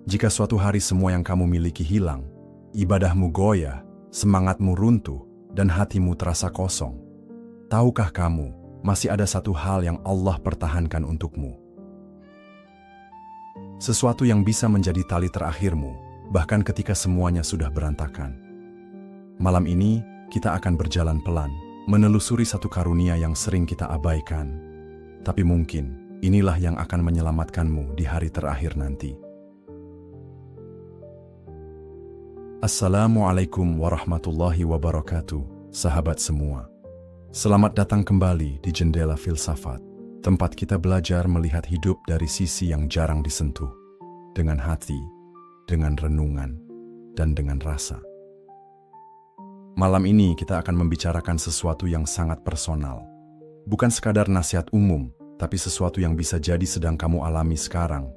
Jika suatu hari semua yang kamu miliki hilang, ibadahmu goyah, semangatmu runtuh, dan hatimu terasa kosong, tahukah kamu, masih ada satu hal yang Allah pertahankan untukmu? Sesuatu yang bisa menjadi tali terakhirmu, bahkan ketika semuanya sudah berantakan. Malam ini, kita akan berjalan pelan, menelusuri satu karunia yang sering kita abaikan. Tapi mungkin, inilah yang akan menyelamatkanmu di hari terakhir nanti. Assalamualaikum warahmatullahi wabarakatuh, sahabat semua. Selamat datang kembali di Jendela Filsafat, tempat kita belajar melihat hidup dari sisi yang jarang disentuh, dengan hati, dengan renungan, dan dengan rasa. Malam ini kita akan membicarakan sesuatu yang sangat personal. Bukan sekadar nasihat umum, tapi sesuatu yang bisa jadi sedang kamu alami sekarang,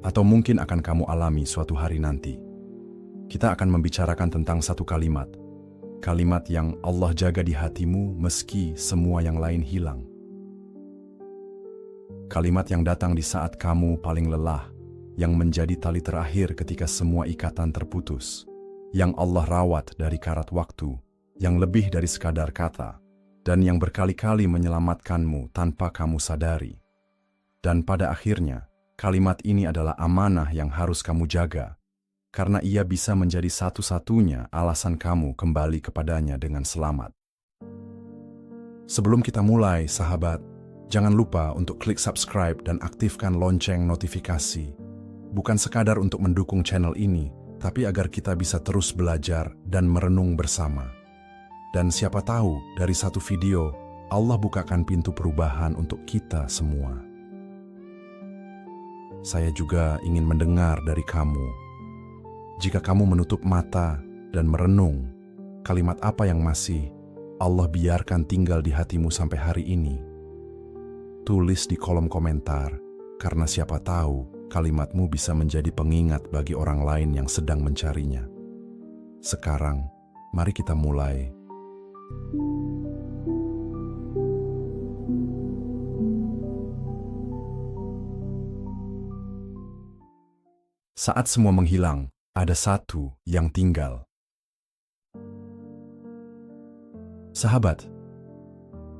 atau mungkin akan kamu alami suatu hari nanti. Kita akan membicarakan tentang satu kalimat. Kalimat yang Allah jaga di hatimu meski semua yang lain hilang. Kalimat yang datang di saat kamu paling lelah, yang menjadi tali terakhir ketika semua ikatan terputus, yang Allah rawat dari karat waktu, yang lebih dari sekadar kata, dan yang berkali-kali menyelamatkanmu tanpa kamu sadari. Dan pada akhirnya, kalimat ini adalah amanah yang harus kamu jaga, karena ia bisa menjadi satu-satunya alasan kamu kembali kepadanya dengan selamat. Sebelum kita mulai, sahabat, jangan lupa untuk klik subscribe dan aktifkan lonceng notifikasi. Bukan sekadar untuk mendukung channel ini, tapi agar kita bisa terus belajar dan merenung bersama. Dan siapa tahu, dari satu video, Allah bukakan pintu perubahan untuk kita semua. Saya juga ingin mendengar dari kamu. Jika kamu menutup mata dan merenung, kalimat apa yang masih Allah biarkan tinggal di hatimu sampai hari ini? Tulis di kolom komentar, karena siapa tahu kalimatmu bisa menjadi pengingat bagi orang lain yang sedang mencarinya. Sekarang, mari kita mulai. Saat semua menghilang, ada satu yang tinggal. Sahabat,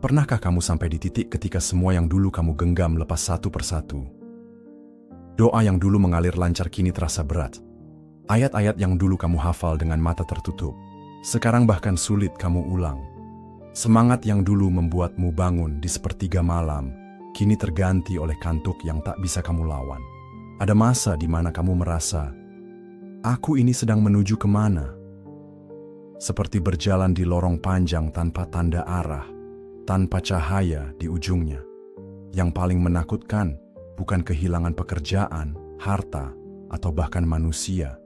pernahkah kamu sampai di titik ketika semua yang dulu kamu genggam lepas satu persatu? Doa yang dulu mengalir lancar kini terasa berat. Ayat-ayat yang dulu kamu hafal dengan mata tertutup, sekarang bahkan sulit kamu ulang. Semangat yang dulu membuatmu bangun di sepertiga malam, kini terganti oleh kantuk yang tak bisa kamu lawan. Ada masa di mana kamu merasa, aku ini sedang menuju kemana? Seperti berjalan di lorong panjang tanpa tanda arah, tanpa cahaya di ujungnya. Yang paling menakutkan bukan kehilangan pekerjaan, harta, atau bahkan manusia.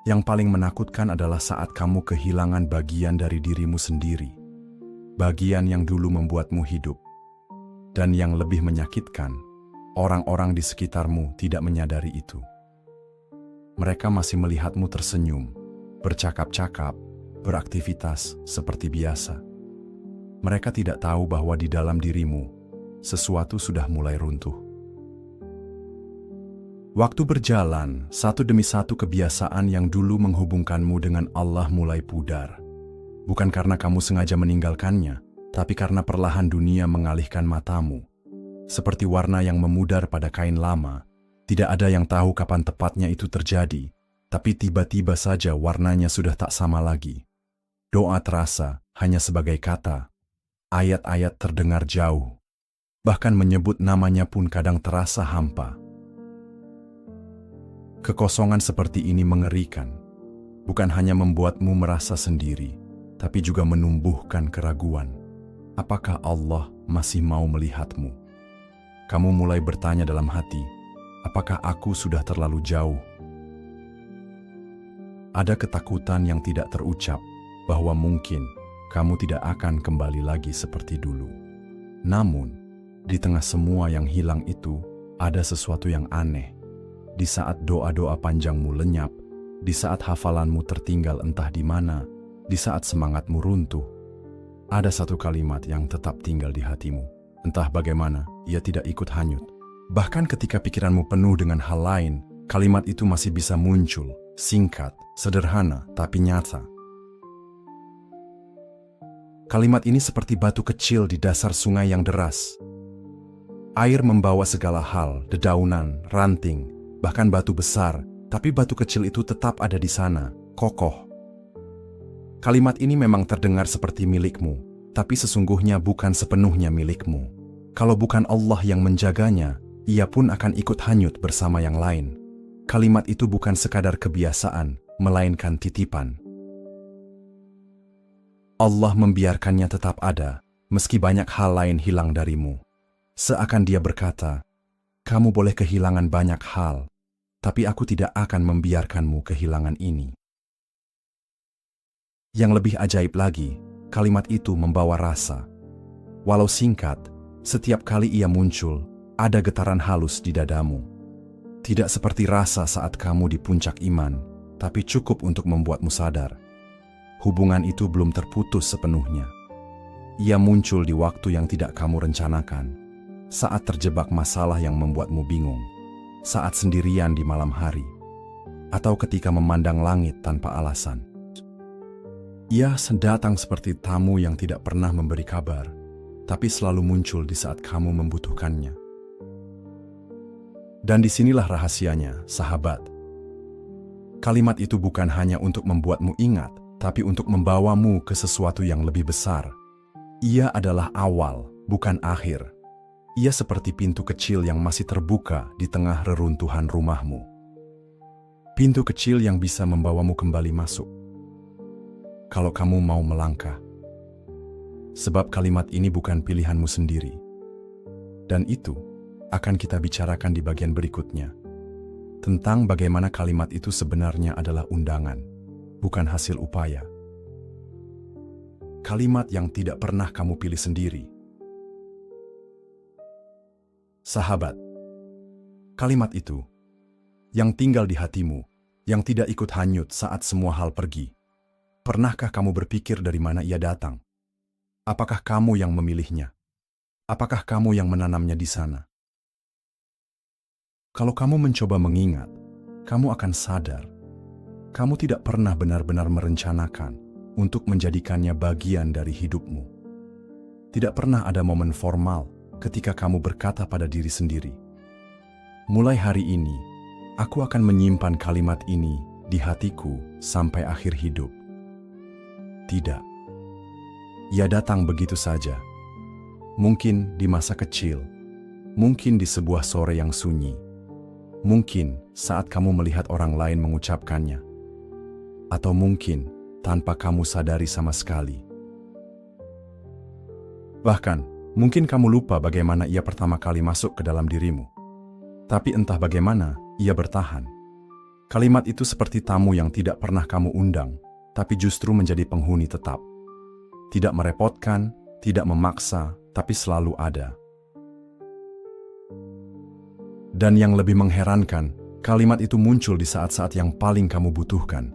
Yang paling menakutkan adalah saat kamu kehilangan bagian dari dirimu sendiri. Bagian yang dulu membuatmu hidup. Dan yang lebih menyakitkan, orang-orang di sekitarmu tidak menyadari itu. Mereka masih melihatmu tersenyum, bercakap-cakap, beraktivitas seperti biasa. Mereka tidak tahu bahwa di dalam dirimu, sesuatu sudah mulai runtuh. Waktu berjalan, satu demi satu kebiasaan yang dulu menghubungkanmu dengan Allah mulai pudar. Bukan karena kamu sengaja meninggalkannya, tapi karena perlahan dunia mengalihkan matamu. Seperti warna yang memudar pada kain lama, tidak ada yang tahu kapan tepatnya itu terjadi, tapi tiba-tiba saja warnanya sudah tak sama lagi. Doa terasa hanya sebagai kata, ayat-ayat terdengar jauh, bahkan menyebut namanya pun kadang terasa hampa. Kekosongan seperti ini mengerikan, bukan hanya membuatmu merasa sendiri, tapi juga menumbuhkan keraguan. Apakah Allah masih mau melihatmu? Kamu mulai bertanya dalam hati, apakah aku sudah terlalu jauh? Ada ketakutan yang tidak terucap bahwa mungkin kamu tidak akan kembali lagi seperti dulu. Namun, di tengah semua yang hilang itu, ada sesuatu yang aneh. Di saat doa-doa panjangmu lenyap, di saat hafalanmu tertinggal entah di mana, di saat semangatmu runtuh, ada satu kalimat yang tetap tinggal di hatimu. Entah bagaimana, ia tidak ikut hanyut. Bahkan ketika pikiranmu penuh dengan hal lain, Kalimat itu masih bisa muncul, singkat, sederhana, tapi nyata. Kalimat ini seperti batu kecil di dasar sungai yang deras. Air membawa segala hal, dedaunan, ranting, bahkan batu besar, tapi batu kecil itu tetap ada di sana, kokoh. Kalimat ini memang terdengar seperti milikmu, tapi sesungguhnya bukan sepenuhnya milikmu. Kalau bukan Allah yang menjaganya, ia pun akan ikut hanyut bersama yang lain. Kalimat itu bukan sekadar kebiasaan, melainkan titipan. Allah membiarkannya tetap ada, meski banyak hal lain hilang darimu. Seakan dia berkata, kamu boleh kehilangan banyak hal, tapi aku tidak akan membiarkanmu kehilangan ini. Yang lebih ajaib lagi, kalimat itu membawa rasa. Walau singkat, setiap kali ia muncul, ada getaran halus di dadamu. Tidak seperti rasa saat kamu di puncak iman, tapi cukup untuk membuatmu sadar. Hubungan itu belum terputus sepenuhnya. Ia muncul di waktu yang tidak kamu rencanakan, saat terjebak masalah yang membuatmu bingung, saat sendirian di malam hari, atau ketika memandang langit tanpa alasan. Ia datang seperti tamu yang tidak pernah memberi kabar, tapi selalu muncul di saat kamu membutuhkannya. Dan disinilah rahasianya, sahabat. Kalimat itu bukan hanya untuk membuatmu ingat, tapi untuk membawamu ke sesuatu yang lebih besar. Ia adalah awal, bukan akhir. Ia seperti pintu kecil yang masih terbuka di tengah reruntuhan rumahmu. Pintu kecil yang bisa membawamu kembali masuk. Kalau kamu mau melangkah. Sebab kalimat ini bukan pilihanmu sendiri. Dan itu akan kita bicarakan di bagian berikutnya. Tentang bagaimana kalimat itu sebenarnya adalah undangan, bukan hasil upaya. Kalimat yang tidak pernah kamu pilih sendiri. Sahabat, kalimat itu yang tinggal di hatimu, yang tidak ikut hanyut saat semua hal pergi. Pernahkah kamu berpikir dari mana ia datang? Apakah kamu yang memilihnya? Apakah kamu yang menanamnya di sana? Kalau kamu mencoba mengingat, kamu akan sadar, kamu tidak pernah benar-benar merencanakan untuk menjadikannya bagian dari hidupmu. Tidak pernah ada momen formal ketika kamu berkata pada diri sendiri, mulai hari ini, aku akan menyimpan kalimat ini di hatiku sampai akhir hidup. Tidak. Ia datang begitu saja. Mungkin di masa kecil, mungkin di sebuah sore yang sunyi, mungkin saat kamu melihat orang lain mengucapkannya, atau mungkin tanpa kamu sadari sama sekali. Bahkan, mungkin kamu lupa bagaimana ia pertama kali masuk ke dalam dirimu. Tapi entah bagaimana, ia bertahan. Kalimat itu seperti tamu yang tidak pernah kamu undang, tapi justru menjadi penghuni tetap. Tidak merepotkan, tidak memaksa, tapi selalu ada. Dan yang lebih mengherankan, kalimat itu muncul di saat-saat yang paling kamu butuhkan.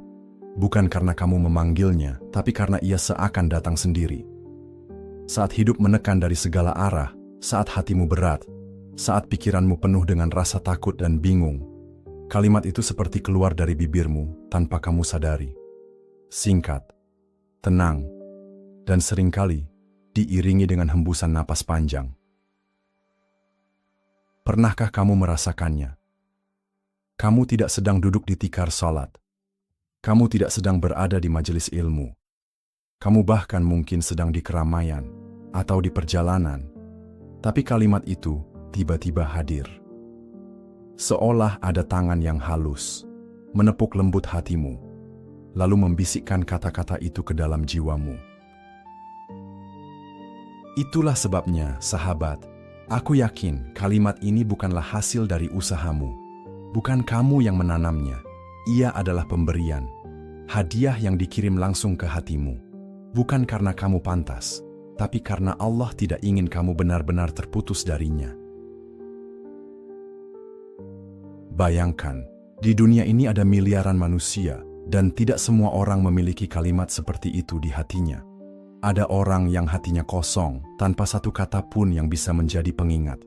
Bukan karena kamu memanggilnya, tapi karena ia seakan datang sendiri. Saat hidup menekan dari segala arah, saat hatimu berat, saat pikiranmu penuh dengan rasa takut dan bingung, kalimat itu seperti keluar dari bibirmu tanpa kamu sadari. Singkat, tenang, dan seringkali diiringi dengan hembusan napas panjang. Pernahkah kamu merasakannya? Kamu tidak sedang duduk di tikar salat. Kamu tidak sedang berada di majelis ilmu. Kamu bahkan mungkin sedang di keramaian atau di perjalanan, tapi kalimat itu tiba-tiba hadir. Seolah ada tangan yang halus, menepuk lembut hatimu, lalu membisikkan kata-kata itu ke dalam jiwamu. Itulah sebabnya, sahabat, aku yakin kalimat ini bukanlah hasil dari usahamu. Bukan kamu yang menanamnya, ia adalah pemberian, hadiah yang dikirim langsung ke hatimu. Bukan karena kamu pantas, tapi karena Allah tidak ingin kamu benar-benar terputus darinya. Bayangkan, di dunia ini ada miliaran manusia, dan tidak semua orang memiliki kalimat seperti itu di hatinya. Ada orang yang hatinya kosong, tanpa satu kata pun yang bisa menjadi pengingat.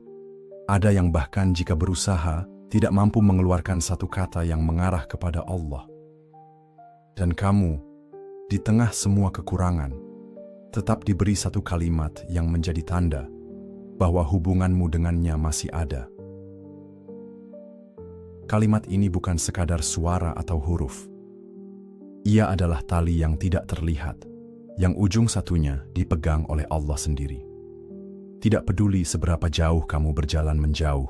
Ada yang bahkan jika berusaha, tidak mampu mengeluarkan satu kata yang mengarah kepada Allah. Dan kamu, di tengah semua kekurangan, tetap diberi satu kalimat yang menjadi tanda bahwa hubunganmu dengannya masih ada. Kalimat ini bukan sekadar suara atau huruf. Ia adalah tali yang tidak terlihat, yang ujung satunya dipegang oleh Allah sendiri. Tidak peduli seberapa jauh kamu berjalan menjauh,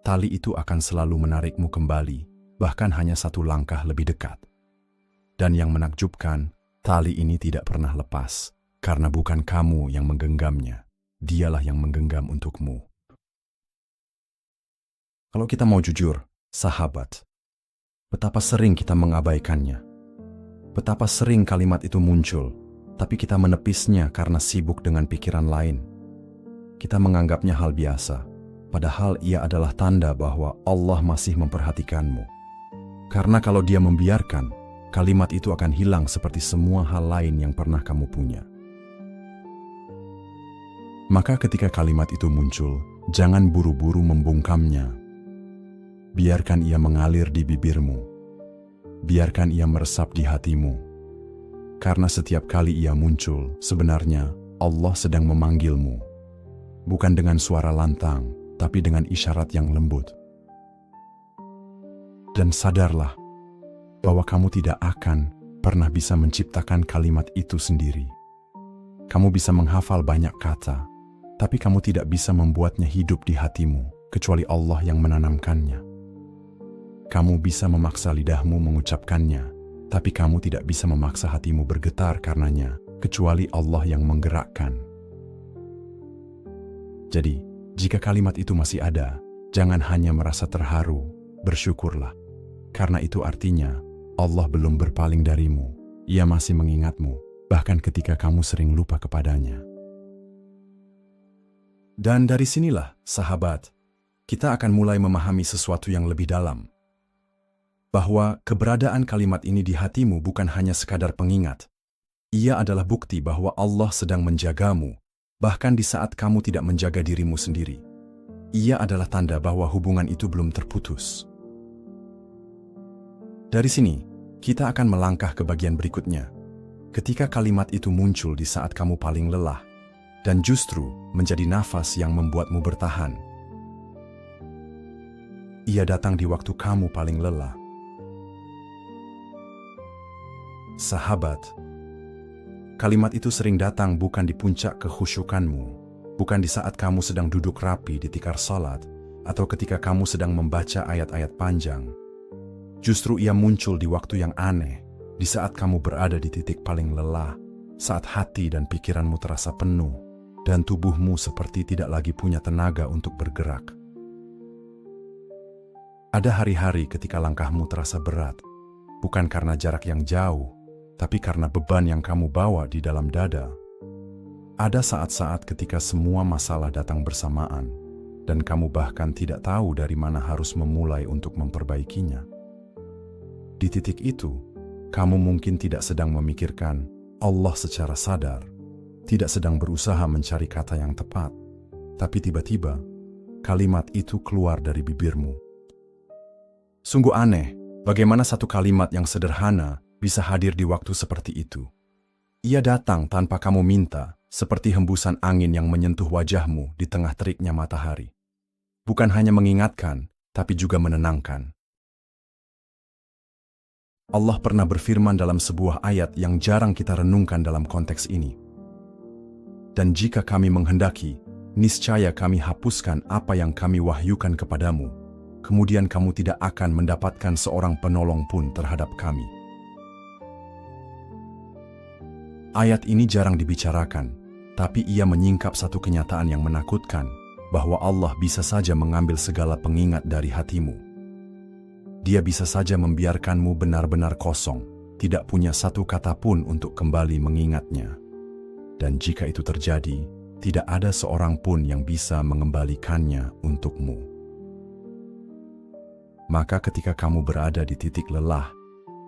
tali itu akan selalu menarikmu kembali, bahkan hanya satu langkah lebih dekat. Dan yang menakjubkan, tali ini tidak pernah lepas, karena bukan kamu yang menggenggamnya, dialah yang menggenggam untukmu. Kalau kita mau jujur, sahabat, betapa sering kita mengabaikannya. Betapa sering kalimat itu muncul, tapi kita menepisnya karena sibuk dengan pikiran lain. Kita menganggapnya hal biasa, padahal ia adalah tanda bahwa Allah masih memperhatikanmu. Karena kalau Dia membiarkan, kalimat itu akan hilang seperti semua hal lain yang pernah kamu punya. Maka ketika kalimat itu muncul, jangan buru-buru membungkamnya. Biarkan ia mengalir di bibirmu. Biarkan ia meresap di hatimu. Karena setiap kali ia muncul, sebenarnya Allah sedang memanggilmu. Bukan dengan suara lantang, tapi dengan isyarat yang lembut. Dan sadarlah bahwa kamu tidak akan pernah bisa menciptakan kalimat itu sendiri. Kamu bisa menghafal banyak kata, tapi kamu tidak bisa membuatnya hidup di hatimu, kecuali Allah yang menanamkannya. Kamu bisa memaksa lidahmu mengucapkannya, tapi kamu tidak bisa memaksa hatimu bergetar karenanya, kecuali Allah yang menggerakkan. Jadi, jika kalimat itu masih ada, jangan hanya merasa terharu, bersyukurlah. Karena itu artinya, Allah belum berpaling darimu, Ia masih mengingatmu, bahkan ketika kamu sering lupa kepadanya. Dan dari sinilah, sahabat, kita akan mulai memahami sesuatu yang lebih dalam. Bahwa keberadaan kalimat ini di hatimu bukan hanya sekadar pengingat. Ia adalah bukti bahwa Allah sedang menjagamu, bahkan di saat kamu tidak menjaga dirimu sendiri. Ia adalah tanda bahwa hubungan itu belum terputus. Dari sini, kita akan melangkah ke bagian berikutnya. Ketika kalimat itu muncul di saat kamu paling lelah, dan justru menjadi nafas yang membuatmu bertahan. Ia datang di waktu kamu paling lelah. Sahabat, kalimat itu sering datang bukan di puncak kekhusyukanmu, bukan di saat kamu sedang duduk rapi di tikar salat, atau ketika kamu sedang membaca ayat-ayat panjang. Justru ia muncul di waktu yang aneh, di saat kamu berada di titik paling lelah, saat hati dan pikiranmu terasa penuh, dan tubuhmu seperti tidak lagi punya tenaga untuk bergerak. Ada hari-hari ketika langkahmu terasa berat, bukan karena jarak yang jauh, tapi karena beban yang kamu bawa di dalam dada. Ada saat-saat ketika semua masalah datang bersamaan, dan kamu bahkan tidak tahu dari mana harus memulai untuk memperbaikinya. Di titik itu, kamu mungkin tidak sedang memikirkan Allah secara sadar, tidak sedang berusaha mencari kata yang tepat, tapi tiba-tiba, kalimat itu keluar dari bibirmu. Sungguh aneh, bagaimana satu kalimat yang sederhana bisa hadir di waktu seperti itu. Ia datang tanpa kamu minta, seperti hembusan angin yang menyentuh wajahmu di tengah teriknya matahari. Bukan hanya mengingatkan, tapi juga menenangkan. Allah pernah berfirman dalam sebuah ayat yang jarang kita renungkan dalam konteks ini. Dan jika kami menghendaki, niscaya kami hapuskan apa yang kami wahyukan kepadamu, kemudian kamu tidak akan mendapatkan seorang penolong pun terhadap kami. Ayat ini jarang dibicarakan, tapi ia menyingkap satu kenyataan yang menakutkan, bahwa Allah bisa saja mengambil segala pengingat dari hatimu. Dia bisa saja membiarkanmu benar-benar kosong, tidak punya satu kata pun untuk kembali mengingatnya. Dan jika itu terjadi, tidak ada seorang pun yang bisa mengembalikannya untukmu. Maka ketika kamu berada di titik lelah,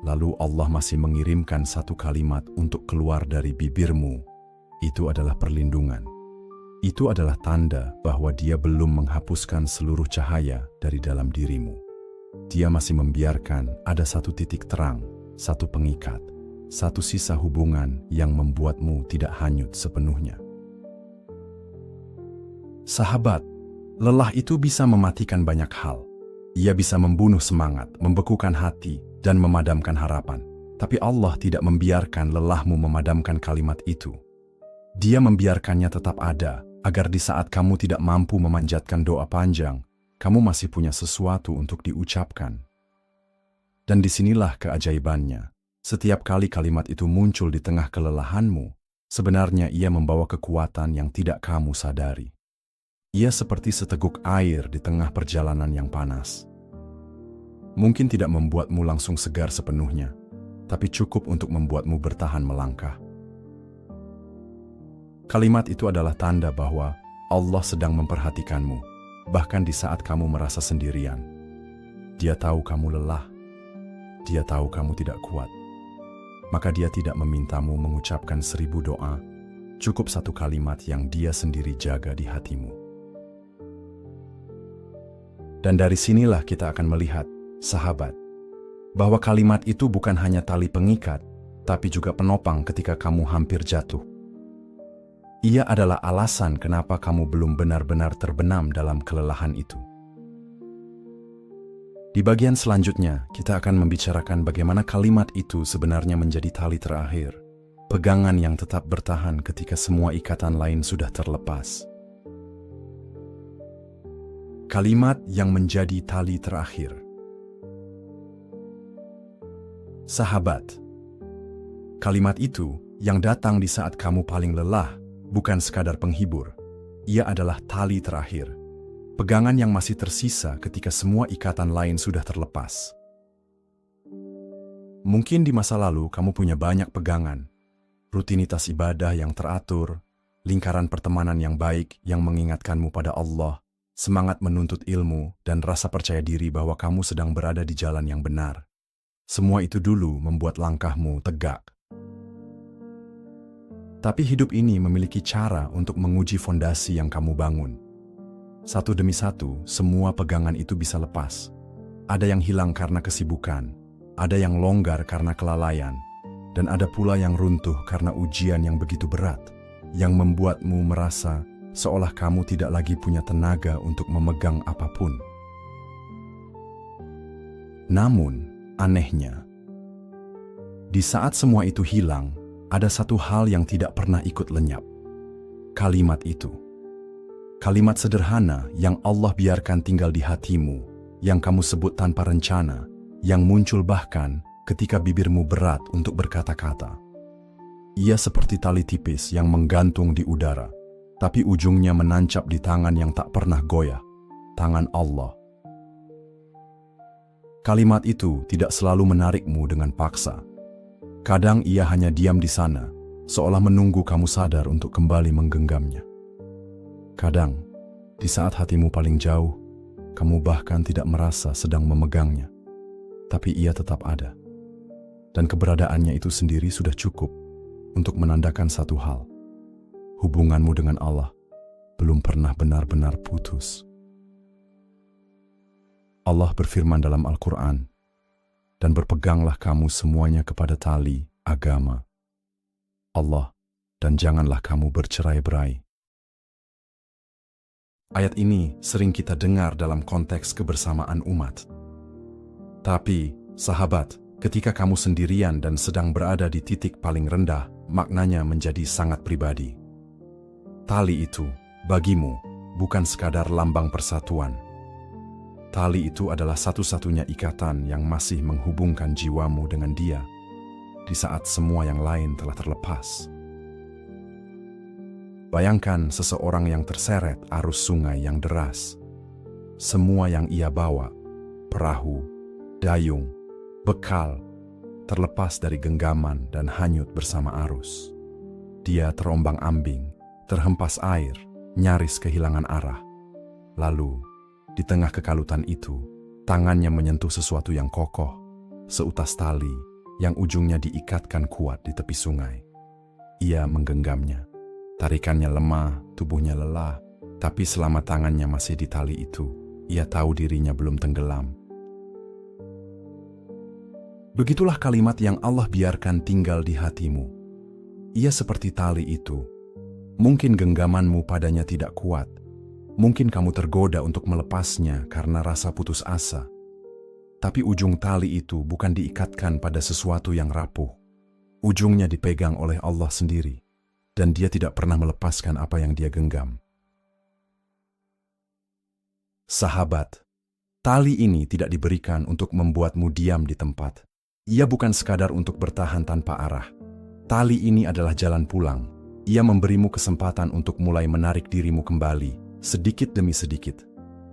lalu Allah masih mengirimkan satu kalimat untuk keluar dari bibirmu, itu adalah perlindungan. itu adalah tanda bahwa Dia belum menghapuskan seluruh cahaya dari dalam dirimu. Dia masih membiarkan ada satu titik terang, satu pengikat, satu sisa hubungan yang membuatmu tidak hanyut sepenuhnya. Sahabat, lelah itu bisa mematikan banyak hal. Ia bisa membunuh semangat, membekukan hati, dan memadamkan harapan. Tapi Allah tidak membiarkan lelahmu memadamkan kalimat itu. Dia membiarkannya tetap ada, agar di saat kamu tidak mampu memanjatkan doa panjang, kamu masih punya sesuatu untuk diucapkan. Dan disinilah keajaibannya. Setiap kali kalimat itu muncul di tengah kelelahanmu, sebenarnya ia membawa kekuatan yang tidak kamu sadari. Ia seperti seteguk air di tengah perjalanan yang panas. Mungkin tidak membuatmu langsung segar sepenuhnya, tapi cukup untuk membuatmu bertahan melangkah. Kalimat itu adalah tanda bahwa Allah sedang memperhatikanmu, bahkan di saat kamu merasa sendirian. Dia tahu kamu lelah, Dia tahu kamu tidak kuat. Maka Dia tidak memintamu mengucapkan 1000 doa, cukup satu kalimat yang Dia sendiri jaga di hatimu. Dan dari sinilah kita akan melihat, sahabat, bahwa kalimat itu bukan hanya tali pengikat, tapi juga penopang ketika kamu hampir jatuh. Ia adalah alasan kenapa kamu belum benar-benar terbenam dalam kelelahan itu. Di bagian selanjutnya, kita akan membicarakan bagaimana kalimat itu sebenarnya menjadi tali terakhir, pegangan yang tetap bertahan ketika semua ikatan lain sudah terlepas. Kalimat yang menjadi tali terakhir. Sahabat, kalimat itu yang datang di saat kamu paling lelah, bukan sekadar penghibur. Ia adalah tali terakhir, pegangan yang masih tersisa ketika semua ikatan lain sudah terlepas. Mungkin di masa lalu kamu punya banyak pegangan, rutinitas ibadah yang teratur, lingkaran pertemanan yang baik yang mengingatkanmu pada Allah, semangat menuntut ilmu, dan rasa percaya diri bahwa kamu sedang berada di jalan yang benar. Semua itu dulu membuat langkahmu tegak. Tapi hidup ini memiliki cara untuk menguji fondasi yang kamu bangun. Satu demi satu, semua pegangan itu bisa lepas. Ada yang hilang karena kesibukan, ada yang longgar karena kelalaian, dan ada pula yang runtuh karena ujian yang begitu berat, yang membuatmu merasa seolah kamu tidak lagi punya tenaga untuk memegang apapun. Namun, anehnya, di saat semua itu hilang, ada satu hal yang tidak pernah ikut lenyap. Kalimat itu. Kalimat sederhana yang Allah biarkan tinggal di hatimu, yang kamu sebut tanpa rencana, yang muncul bahkan ketika bibirmu berat untuk berkata-kata. Ia seperti tali tipis yang menggantung di udara, tapi ujungnya menancap di tangan yang tak pernah goyah, tangan Allah. Kalimat itu tidak selalu menarikmu dengan paksa. Kadang ia hanya diam di sana, seolah menunggu kamu sadar untuk kembali menggenggamnya. Kadang, di saat hatimu paling jauh, kamu bahkan tidak merasa sedang memegangnya. Tapi ia tetap ada. Dan keberadaannya itu sendiri sudah cukup untuk menandakan satu hal. Hubunganmu dengan Allah belum pernah benar-benar putus. Allah berfirman dalam Al-Quran, dan berpeganglah kamu semuanya kepada tali agama Allah, dan janganlah kamu bercerai-berai. Ayat ini sering kita dengar dalam konteks kebersamaan umat. Tapi, sahabat, ketika kamu sendirian dan sedang berada di titik paling rendah, maknanya menjadi sangat pribadi. Tali itu, bagimu, bukan sekadar lambang persatuan. Tali itu adalah satu-satunya ikatan yang masih menghubungkan jiwamu dengan Dia, di saat semua yang lain telah terlepas. Bayangkan seseorang yang terseret arus sungai yang deras. Semua yang ia bawa, perahu, dayung, bekal, terlepas dari genggaman dan hanyut bersama arus. Dia terombang-ambing, terhempas air, nyaris kehilangan arah. Lalu, di tengah kekalutan itu, tangannya menyentuh sesuatu yang kokoh, seutas tali yang ujungnya diikatkan kuat di tepi sungai. Ia menggenggamnya. Tarikannya lemah, tubuhnya lelah, tapi selama tangannya masih di tali itu, ia tahu dirinya belum tenggelam. Begitulah kalimat yang Allah biarkan tinggal di hatimu. Ia seperti tali itu. Mungkin genggamanmu padanya tidak kuat. Mungkin kamu tergoda untuk melepasnya karena rasa putus asa. Tapi ujung tali itu bukan diikatkan pada sesuatu yang rapuh. Ujungnya dipegang oleh Allah sendiri, dan Dia tidak pernah melepaskan apa yang Dia genggam. Sahabat, tali ini tidak diberikan untuk membuatmu diam di tempat. Ia bukan sekadar untuk bertahan tanpa arah. Tali ini adalah jalan pulang. Ia memberimu kesempatan untuk mulai menarik dirimu kembali, sedikit demi sedikit.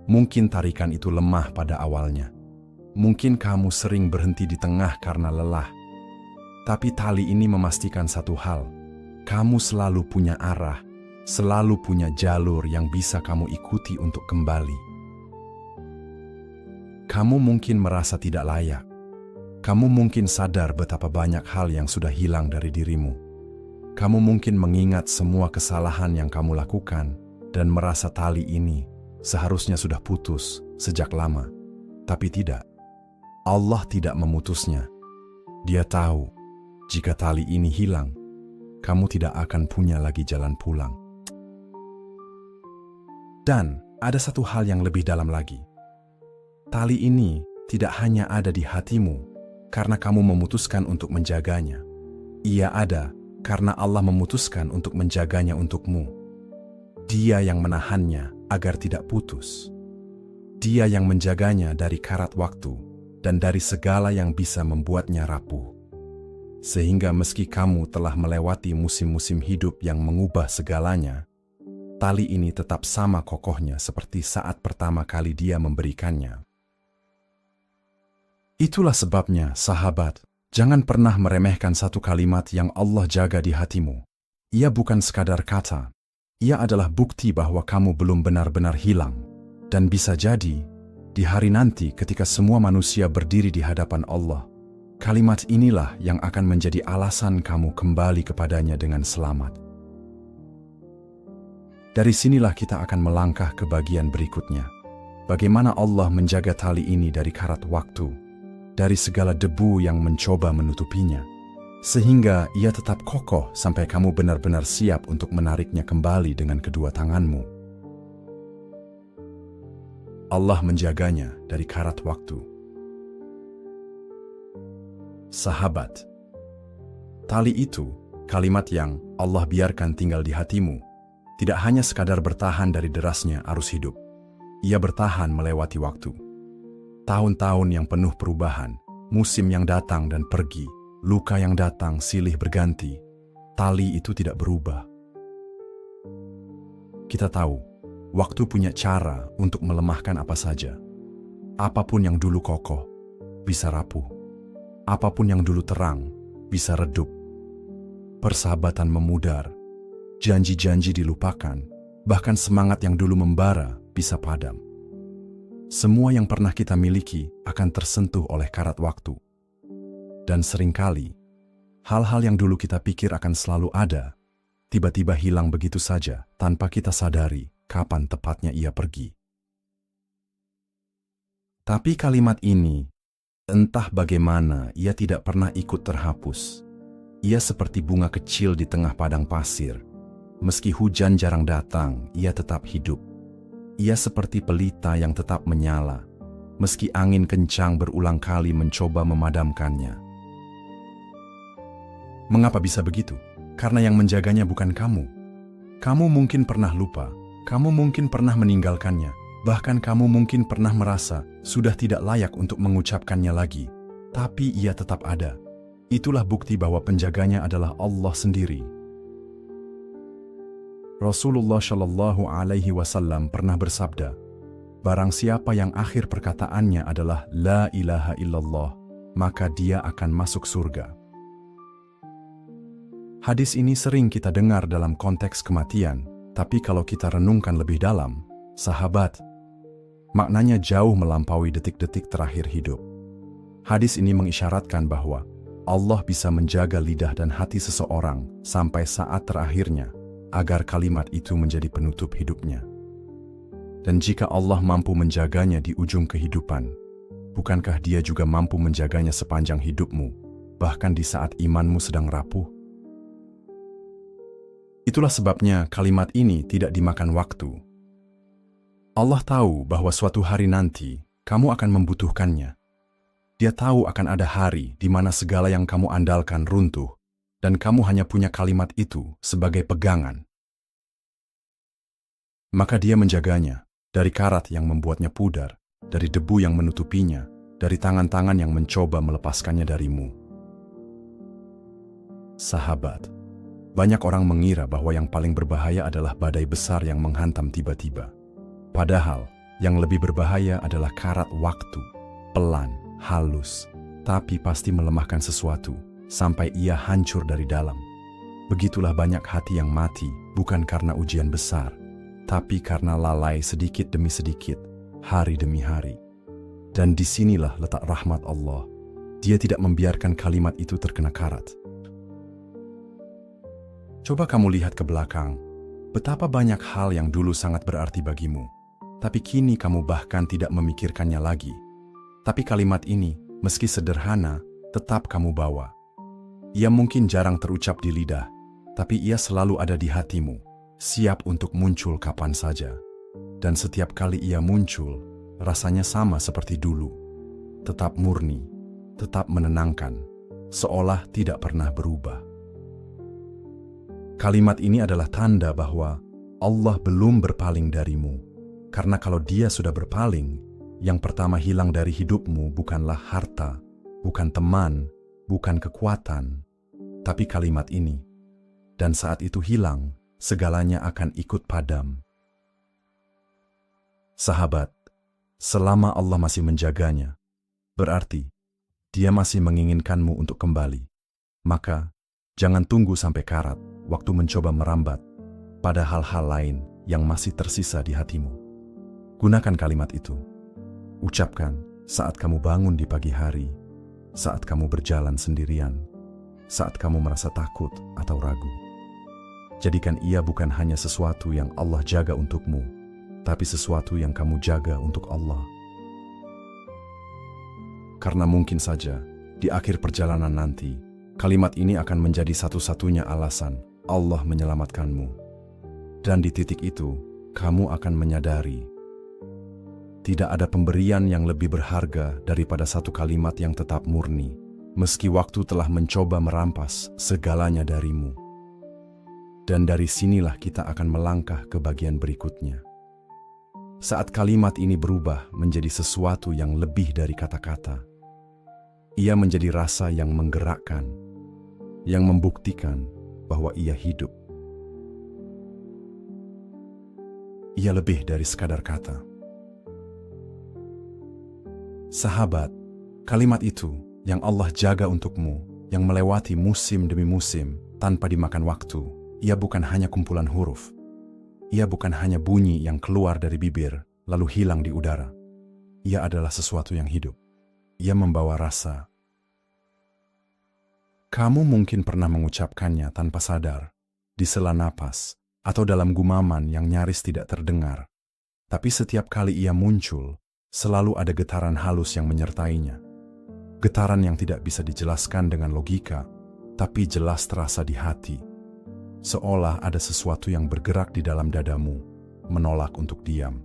Mungkin tarikan itu lemah pada awalnya. Mungkin kamu sering berhenti di tengah karena lelah. Tapi tali ini memastikan satu hal. Kamu selalu punya arah, selalu punya jalur yang bisa kamu ikuti untuk kembali. Kamu mungkin merasa tidak layak. Kamu mungkin sadar betapa banyak hal yang sudah hilang dari dirimu. Kamu mungkin mengingat semua kesalahan yang kamu lakukan dan merasa tali ini seharusnya sudah putus sejak lama. Tapi tidak. Allah tidak memutusnya. Dia tahu, jika tali ini hilang, kamu tidak akan punya lagi jalan pulang. Dan ada satu hal yang lebih dalam lagi. Tali ini tidak hanya ada di hatimu karena kamu memutuskan untuk menjaganya. Ia ada karena Allah memutuskan untuk menjaganya untukmu. Dia yang menahannya agar tidak putus. Dia yang menjaganya dari karat waktu dan dari segala yang bisa membuatnya rapuh. Sehingga meski kamu telah melewati musim-musim hidup yang mengubah segalanya, tali ini tetap sama kokohnya seperti saat pertama kali Dia memberikannya. Itulah sebabnya, sahabat, jangan pernah meremehkan satu kalimat yang Allah jaga di hatimu. Ia bukan sekadar kata, ia adalah bukti bahwa kamu belum benar-benar hilang. Dan bisa jadi, di hari nanti ketika semua manusia berdiri di hadapan Allah, kalimat inilah yang akan menjadi alasan kamu kembali kepadanya dengan selamat. Dari sinilah kita akan melangkah ke bagian berikutnya. Bagaimana Allah menjaga tali ini dari karat waktu, dari segala debu yang mencoba menutupinya, sehingga ia tetap kokoh sampai kamu benar-benar siap untuk menariknya kembali dengan kedua tanganmu. Allah menjaganya dari karat waktu. Sahabat, tali itu, kalimat yang Allah biarkan tinggal di hatimu, tidak hanya sekadar bertahan dari derasnya arus hidup. Ia bertahan melewati waktu. Tahun-tahun yang penuh perubahan, musim yang datang dan pergi, luka yang datang silih berganti, tali itu tidak berubah. Kita tahu, waktu punya cara untuk melemahkan apa saja. Apapun yang dulu kokoh, bisa rapuh. Apapun yang dulu terang, bisa redup. Persahabatan memudar, janji-janji dilupakan, bahkan semangat yang dulu membara bisa padam. Semua yang pernah kita miliki akan tersentuh oleh karat waktu. Dan seringkali, hal-hal yang dulu kita pikir akan selalu ada, tiba-tiba hilang begitu saja tanpa kita sadari kapan tepatnya ia pergi. Tapi kalimat ini, entah bagaimana ia tidak pernah ikut terhapus. Ia seperti bunga kecil di tengah padang pasir. Meski hujan jarang datang, ia tetap hidup. Ia seperti pelita yang tetap menyala, meski angin kencang berulang kali mencoba memadamkannya. Mengapa bisa begitu? Karena yang menjaganya bukan kamu. Kamu mungkin pernah lupa. Kamu mungkin pernah meninggalkannya, bahkan kamu mungkin pernah merasa sudah tidak layak untuk mengucapkannya lagi, tapi ia tetap ada. Itulah bukti bahwa penjaganya adalah Allah sendiri. Rasulullah Shallallahu Alaihi Wasallam pernah bersabda, barang siapa yang akhir perkataannya adalah La ilaha illallah, maka dia akan masuk surga. Hadis ini sering kita dengar dalam konteks kematian, tapi kalau kita renungkan lebih dalam, sahabat, maknanya jauh melampaui detik-detik terakhir hidup. Hadis ini mengisyaratkan bahwa Allah bisa menjaga lidah dan hati seseorang sampai saat terakhirnya, agar kalimat itu menjadi penutup hidupnya. Dan jika Allah mampu menjaganya di ujung kehidupan, bukankah Dia juga mampu menjaganya sepanjang hidupmu, bahkan di saat imanmu sedang rapuh? Itulah sebabnya kalimat ini tidak dimakan waktu. Allah tahu bahwa suatu hari nanti kamu akan membutuhkannya. Dia tahu akan ada hari di mana segala yang kamu andalkan runtuh, dan kamu hanya punya kalimat itu sebagai pegangan. Maka Dia menjaganya dari karat yang membuatnya pudar, dari debu yang menutupinya, dari tangan-tangan yang mencoba melepaskannya darimu. Sahabat, banyak orang mengira bahwa yang paling berbahaya adalah badai besar yang menghantam tiba-tiba. Padahal, yang lebih berbahaya adalah karat waktu, pelan, halus, tapi pasti melemahkan sesuatu, sampai ia hancur dari dalam. Begitulah banyak hati yang mati, bukan karena ujian besar, tapi karena lalai sedikit demi sedikit, hari demi hari. Dan disinilah letak rahmat Allah. Dia tidak membiarkan kalimat itu terkena karat. Coba kamu lihat ke belakang, betapa banyak hal yang dulu sangat berarti bagimu, tapi kini kamu bahkan tidak memikirkannya lagi. Tapi kalimat ini, meski sederhana, tetap kamu bawa. Ia mungkin jarang terucap di lidah, tapi ia selalu ada di hatimu, siap untuk muncul kapan saja. Dan setiap kali ia muncul, rasanya sama seperti dulu. Tetap murni, tetap menenangkan, seolah tidak pernah berubah. Kalimat ini adalah tanda bahwa Allah belum berpaling darimu. Karena kalau Dia sudah berpaling, yang pertama hilang dari hidupmu bukanlah harta, bukan teman, bukan kekuatan, tapi kalimat ini. Dan saat itu hilang, segalanya akan ikut padam. Sahabat, selama Allah masih menjaganya, berarti Dia masih menginginkanmu untuk kembali. Maka, jangan tunggu sampai karat, waktu mencoba merambat pada hal-hal lain yang masih tersisa di hatimu. Gunakan kalimat itu. Ucapkan saat kamu bangun di pagi hari, saat kamu berjalan sendirian, saat kamu merasa takut atau ragu. Jadikan ia bukan hanya sesuatu yang Allah jaga untukmu, tapi sesuatu yang kamu jaga untuk Allah. Karena mungkin saja, di akhir perjalanan nanti, kalimat ini akan menjadi satu-satunya alasan Allah menyelamatkanmu. Dan di titik itu, kamu akan menyadari tidak ada pemberian yang lebih berharga daripada satu kalimat yang tetap murni, meski waktu telah mencoba merampas segalanya darimu. Dan dari sinilah kita akan melangkah ke bagian berikutnya. Saat kalimat ini berubah menjadi sesuatu yang lebih dari kata-kata, ia menjadi rasa yang menggerakkan, yang membuktikan bahwa ia hidup. Ia lebih dari sekadar kata. Sahabat, kalimat itu yang Allah jaga untukmu, yang melewati musim demi musim tanpa dimakan waktu, ia bukan hanya kumpulan huruf. Ia bukan hanya bunyi yang keluar dari bibir lalu hilang di udara. Ia adalah sesuatu yang hidup. Ia membawa rasa. Kamu mungkin pernah mengucapkannya tanpa sadar, di sela napas, atau dalam gumaman yang nyaris tidak terdengar. Tapi setiap kali ia muncul, selalu ada getaran halus yang menyertainya. Getaran yang tidak bisa dijelaskan dengan logika, tapi jelas terasa di hati. Seolah ada sesuatu yang bergerak di dalam dadamu, menolak untuk diam.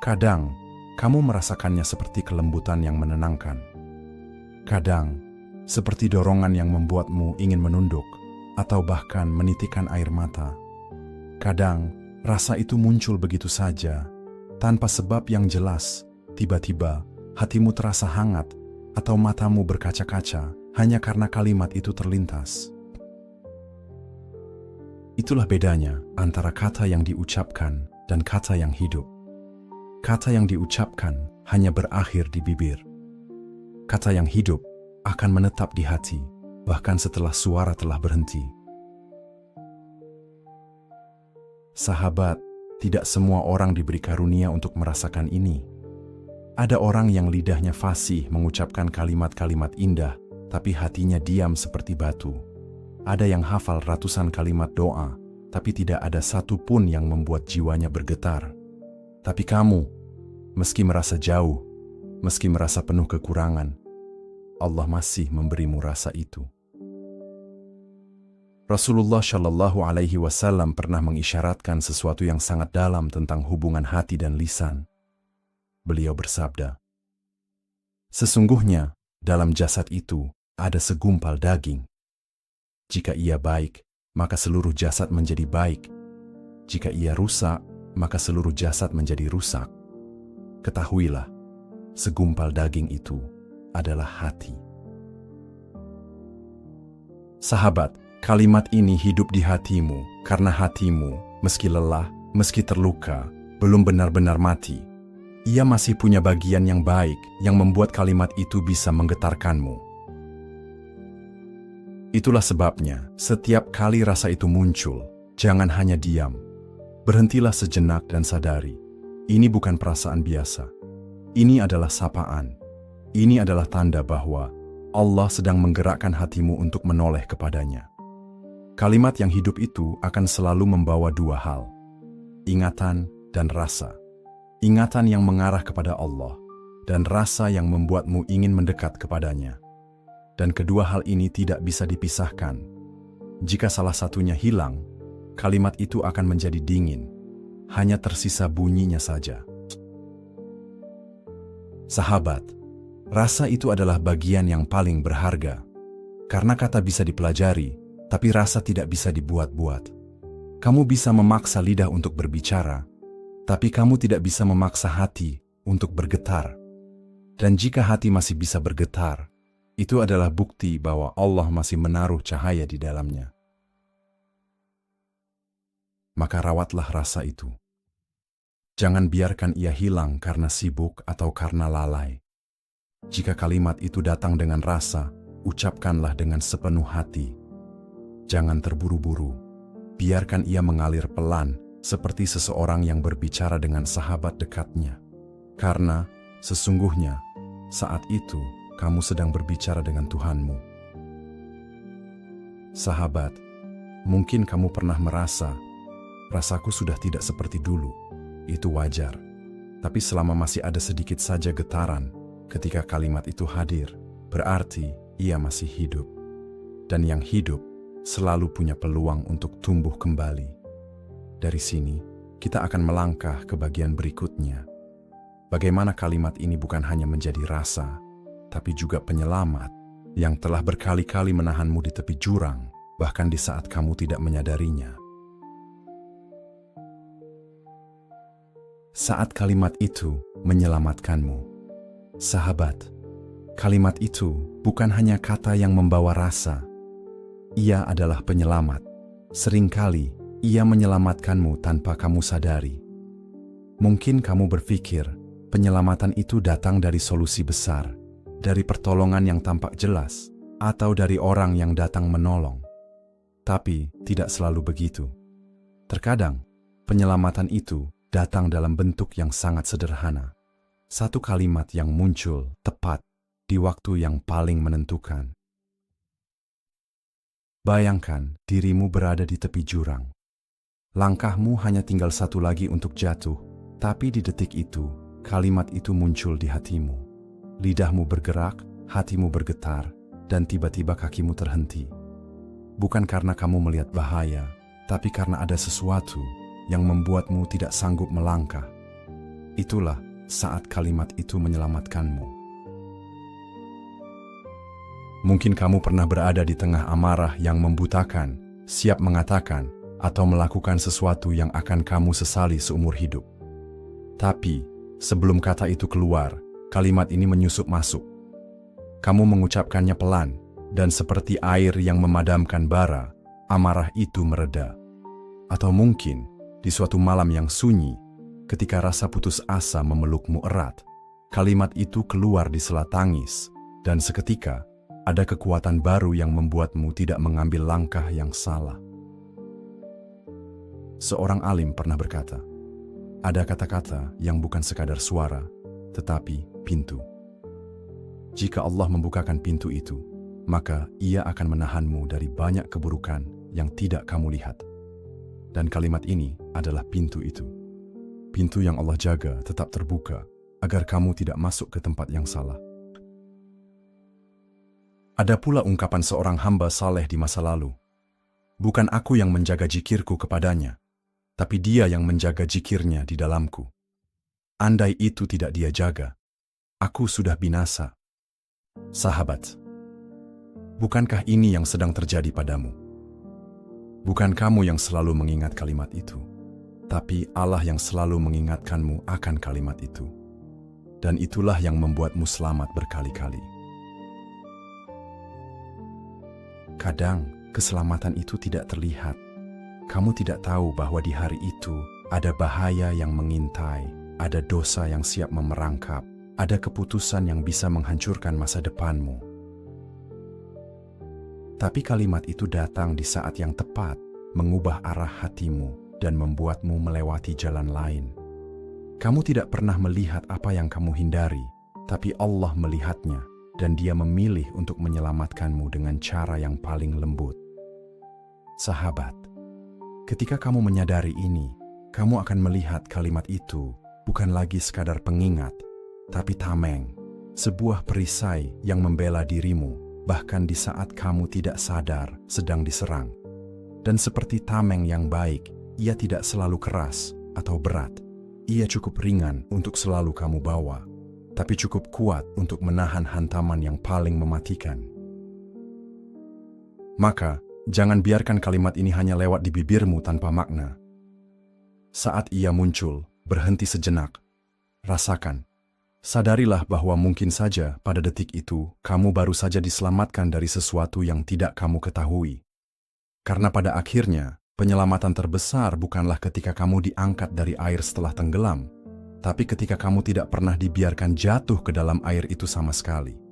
Kadang, kamu merasakannya seperti kelembutan yang menenangkan. Kadang, seperti dorongan yang membuatmu ingin menunduk, atau bahkan menitikkan air mata. Kadang, rasa itu muncul begitu saja, tanpa sebab yang jelas. Tiba-tiba, hatimu terasa hangat, atau matamu berkaca-kaca, hanya karena kalimat itu terlintas. Itulah bedanya antara kata yang diucapkan dan kata yang hidup. Kata yang diucapkan hanya berakhir di bibir. Kata yang hidup akan menetap di hati, bahkan setelah suara telah berhenti. Sahabat, tidak semua orang diberi karunia untuk merasakan ini. Ada orang yang lidahnya fasih mengucapkan kalimat-kalimat indah, tapi hatinya diam seperti batu. ada yang hafal ratusan kalimat doa, tapi tidak ada satu pun yang membuat jiwanya bergetar. Tapi kamu, meski merasa jauh, meski merasa penuh kekurangan, Allah masih memberimu rasa itu. Rasulullah Shallallahu Alaihi Wasallam pernah mengisyaratkan sesuatu yang sangat dalam tentang hubungan hati dan lisan. Beliau bersabda, "Sesungguhnya dalam jasad itu ada segumpal daging. Jika ia baik, maka seluruh jasad menjadi baik. Jika ia rusak, maka seluruh jasad menjadi rusak. Ketahuilah, segumpal daging itu adalah hati." Sahabat, kalimat ini hidup di hatimu karena hatimu, meski lelah, meski terluka, belum benar-benar mati. Ia masih punya bagian yang baik yang membuat kalimat itu bisa menggetarkanmu. Itulah sebabnya, setiap kali rasa itu muncul, jangan hanya diam. Berhentilah sejenak dan sadari, ini bukan perasaan biasa. Ini adalah sapaan. Ini adalah tanda bahwa Allah sedang menggerakkan hatimu untuk menoleh kepadanya. Kalimat yang hidup itu akan selalu membawa dua hal, ingatan dan rasa. Ingatan yang mengarah kepada Allah, dan rasa yang membuatmu ingin mendekat kepadanya. Dan kedua hal ini tidak bisa dipisahkan. Jika salah satunya hilang, kalimat itu akan menjadi dingin, hanya tersisa bunyinya saja. Sahabat, rasa itu adalah bagian yang paling berharga. Karena kata bisa dipelajari, tapi rasa tidak bisa dibuat-buat. Kamu bisa memaksa lidah untuk berbicara, tapi kamu tidak bisa memaksa hati untuk bergetar. Dan jika hati masih bisa bergetar, itu adalah bukti bahwa Allah masih menaruh cahaya di dalamnya. Maka rawatlah rasa itu. Jangan biarkan ia hilang karena sibuk atau karena lalai. Jika kalimat itu datang dengan rasa, ucapkanlah dengan sepenuh hati. Jangan terburu-buru. Biarkan ia mengalir pelan, seperti seseorang yang berbicara dengan sahabat dekatnya. Karena, sesungguhnya, saat itu, kamu sedang berbicara dengan Tuhanmu. Sahabat, mungkin kamu pernah merasa, rasaku sudah tidak seperti dulu. Itu wajar. Tapi selama masih ada sedikit saja getaran, ketika kalimat itu hadir, berarti ia masih hidup. Dan yang hidup selalu punya peluang untuk tumbuh kembali. Dari sini, kita akan melangkah ke bagian berikutnya. Bagaimana kalimat ini bukan hanya menjadi rasa, tapi juga penyelamat yang telah berkali-kali menahanmu di tepi jurang, bahkan di saat kamu tidak menyadarinya. Saat kalimat itu menyelamatkanmu, sahabat, kalimat itu bukan hanya kata yang membawa rasa. Ia adalah penyelamat. Seringkali ia menyelamatkanmu tanpa kamu sadari. Mungkin kamu berpikir penyelamatan itu datang dari solusi besar, dari pertolongan yang tampak jelas, atau dari orang yang datang menolong. Tapi tidak selalu begitu. Terkadang, penyelamatan itu datang dalam bentuk yang sangat sederhana. Satu kalimat yang muncul tepat di waktu yang paling menentukan. Bayangkan dirimu berada di tepi jurang. Langkahmu hanya tinggal satu lagi untuk jatuh, tapi di detik itu, kalimat itu muncul di hatimu. Lidahmu bergerak, hatimu bergetar, dan tiba-tiba kakimu terhenti. Bukan karena kamu melihat bahaya, tapi karena ada sesuatu yang membuatmu tidak sanggup melangkah. Itulah saat kalimat itu menyelamatkanmu. Mungkin kamu pernah berada di tengah amarah yang membutakan, siap mengatakan atau melakukan sesuatu yang akan kamu sesali seumur hidup. Tapi, sebelum kata itu keluar, kalimat ini menyusup masuk. Kamu mengucapkannya pelan, dan seperti air yang memadamkan bara, amarah itu mereda. Atau mungkin, di suatu malam yang sunyi, ketika rasa putus asa memelukmu erat, kalimat itu keluar di sela tangis, dan seketika, ada kekuatan baru yang membuatmu tidak mengambil langkah yang salah. Seorang alim pernah berkata, ada kata-kata yang bukan sekadar suara, tetapi pintu. Jika Allah membukakan pintu itu, maka Ia akan menahanmu dari banyak keburukan yang tidak kamu lihat. Dan kalimat ini adalah pintu itu. Pintu yang Allah jaga tetap terbuka agar kamu tidak masuk ke tempat yang salah. Ada pula ungkapan seorang hamba saleh di masa lalu. Bukan aku yang menjaga zikirku kepadanya, tapi dia yang menjaga zikirnya di dalamku. Andai itu tidak dia jaga, aku sudah binasa. Sahabat, bukankah ini yang sedang terjadi padamu? Bukan kamu yang selalu mengingat kalimat itu, tapi Allah yang selalu mengingatkanmu akan kalimat itu. Dan itulah yang membuatmu selamat berkali-kali. Kadang, keselamatan itu tidak terlihat. Kamu tidak tahu bahwa di hari itu ada bahaya yang mengintai, ada dosa yang siap memerangkap, ada keputusan yang bisa menghancurkan masa depanmu. Tapi kalimat itu datang di saat yang tepat, mengubah arah hatimu dan membuatmu melewati jalan lain. Kamu tidak pernah melihat apa yang kamu hindari, tapi Allah melihatnya dan Dia memilih untuk menyelamatkanmu dengan cara yang paling lembut. Sahabat, ketika kamu menyadari ini, kamu akan melihat kalimat itu bukan lagi sekadar pengingat, tapi tameng, sebuah perisai yang membela dirimu, bahkan di saat kamu tidak sadar sedang diserang. Dan seperti tameng yang baik, ia tidak selalu keras atau berat. Ia cukup ringan untuk selalu kamu bawa, tapi cukup kuat untuk menahan hantaman yang paling mematikan. Maka, jangan biarkan kalimat ini hanya lewat di bibirmu tanpa makna. Saat ia muncul, berhenti sejenak. Rasakan. Sadarilah bahwa mungkin saja pada detik itu, kamu baru saja diselamatkan dari sesuatu yang tidak kamu ketahui. Karena pada akhirnya, penyelamatan terbesar bukanlah ketika kamu diangkat dari air setelah tenggelam, tapi ketika kamu tidak pernah dibiarkan jatuh ke dalam air itu sama sekali.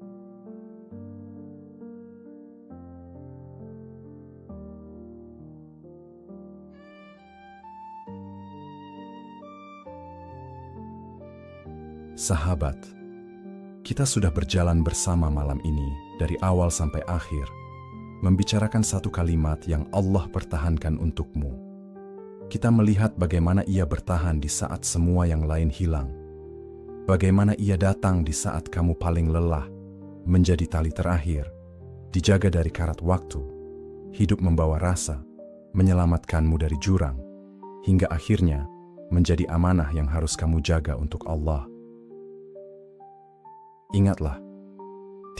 Sahabat, kita sudah berjalan bersama malam ini dari awal sampai akhir, membicarakan satu kalimat yang Allah pertahankan untukmu. Kita melihat bagaimana Ia bertahan di saat semua yang lain hilang. Bagaimana Ia datang di saat kamu paling lelah, menjadi tali terakhir, dijaga dari karat waktu, hidup membawa rasa, menyelamatkanmu dari jurang, hingga akhirnya menjadi amanah yang harus kamu jaga untuk Allah. Ingatlah,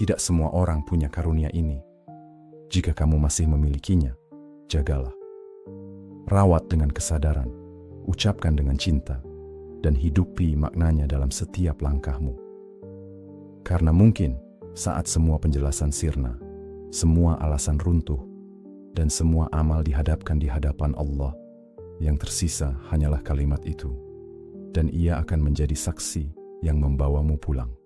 tidak semua orang punya karunia ini. Jika kamu masih memilikinya, jagalah. Rawat dengan kesadaran, ucapkan dengan cinta, dan hidupi maknanya dalam setiap langkahmu. Karena mungkin saat semua penjelasan sirna, semua alasan runtuh, dan semua amal dihadapkan di hadapan Allah, yang tersisa hanyalah kalimat itu, dan Ia akan menjadi saksi yang membawamu pulang.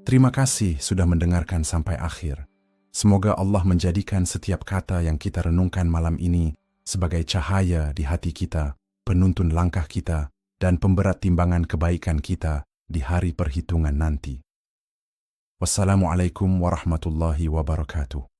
Terima kasih sudah mendengarkan sampai akhir. Semoga Allah menjadikan setiap kata yang kita renungkan malam ini sebagai cahaya di hati kita, penuntun langkah kita, dan pemberat timbangan kebaikan kita di hari perhitungan nanti. Wassalamualaikum warahmatullahi wabarakatuh.